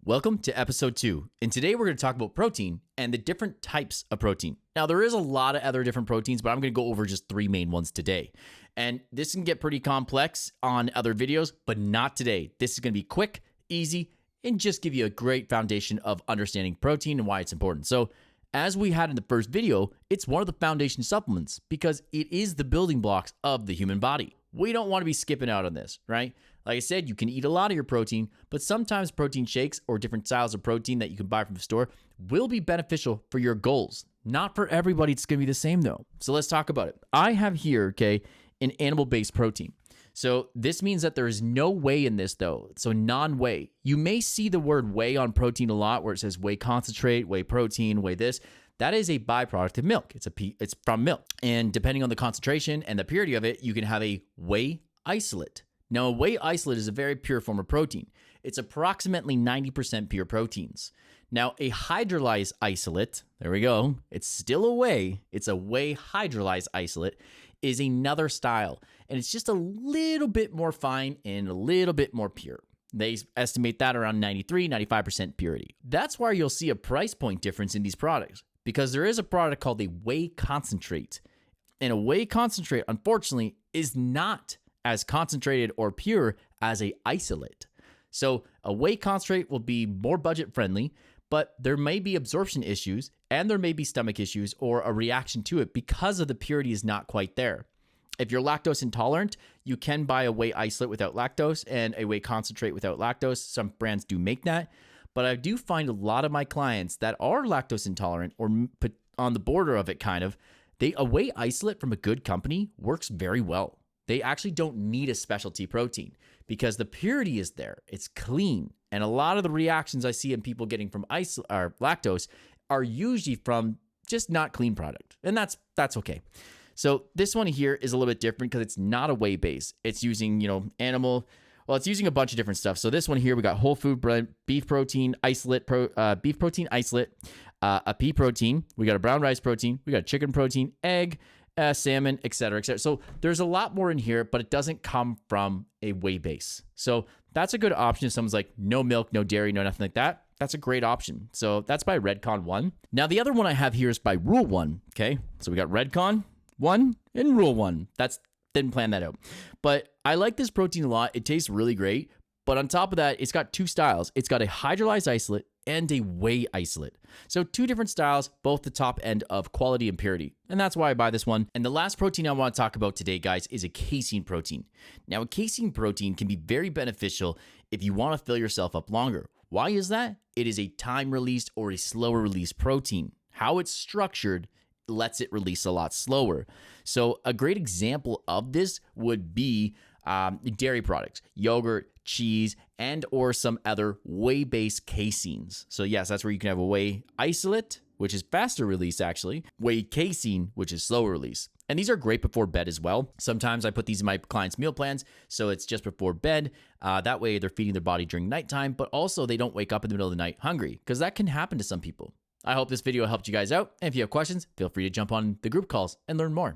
Welcome to episode 2, and today we're going to talk about protein and the different types of protein. Now, there is a lot of other different proteins, but I'm going to go over just 3 main ones today. And this can get pretty complex on other videos, but not today. This is going to be quick, easy, and just give you a great foundation of understanding protein and why it's important. So, as we had in the first video, it's one of the foundation supplements because it is the building blocks of the human body. We don't want to be skipping out on this, right? Like I said, you can eat a lot of your protein, but sometimes protein shakes or different styles of protein that you can buy from the store will be beneficial for your goals. Not for everybody, it's going to be the same though. So let's talk about it. I have here, an animal-based protein. So this means that there is no whey in this though. So non-whey. You may see the word whey on protein a lot where it says whey concentrate, whey protein, whey this. That is a byproduct of milk. It's from milk. And depending on the concentration and the purity of it, you can have a whey isolate. Now, a whey isolate is a very pure form of protein. It's approximately 90% pure proteins. Now, a hydrolyzed isolate, there we go, it's still a whey, it's a whey hydrolyzed isolate, is another style. And it's just a little bit more fine and a little bit more pure. They estimate that around 93, 95% purity. That's why you'll see a price point difference in these products, because there is a product called a whey concentrate. And a whey concentrate, unfortunately, is not as concentrated or pure as a isolate. So a whey concentrate will be more budget friendly, but there may be absorption issues and there may be stomach issues or a reaction to it because of the purity is not quite there. If you're lactose intolerant, you can buy a whey isolate without lactose and a whey concentrate without lactose. Some brands do make that, but I do find a lot of my clients that are lactose intolerant or on the border of it a whey isolate from a good company works very well. They actually don't need a specialty protein because the purity is there. It's clean. And a lot of the reactions I see in people getting from lactose are usually from just not clean product. And that's okay. So this one here is a little bit different because it's not a whey base. It's using, it's using a bunch of different stuff. So this one here, we got whole food bread, beef protein isolate, beef protein isolate, a pea protein. We got a brown rice protein. We got chicken protein, egg, salmon, et cetera, et cetera. So there's a lot more in here, but it doesn't come from a whey base. So that's a good option if someone's like, no milk, no dairy, no nothing like that. That's a great option. So that's by Redcon 1. Now, the other one I have here is by Rule 1, okay? So we got Redcon 1 and Rule 1. Didn't plan that out. But I like this protein a lot. It tastes really great. But on top of that, it's got 2 styles. It's got a hydrolyzed isolate and a whey isolate. So 2 different styles, both the top end of quality and purity. And that's why I buy this one. And the last protein I want to talk about today, guys, is a casein protein. Now, a casein protein can be very beneficial if you want to fill yourself up longer. Why is that? It is a time-released or a slower release protein. How it's structured lets it release a lot slower. So a great example of this would be dairy products, yogurt, cheese, and or some other whey-based caseins. So yes, that's where you can have a whey isolate, which is faster release actually, whey casein, which is slower release. And these are great before bed as well. Sometimes I put these in my clients' meal plans, so it's just before bed. That way they're feeding their body during nighttime, but also they don't wake up in the middle of the night hungry, because that can happen to some people. I hope this video helped you guys out. And if you have questions, feel free to jump on the group calls and learn more.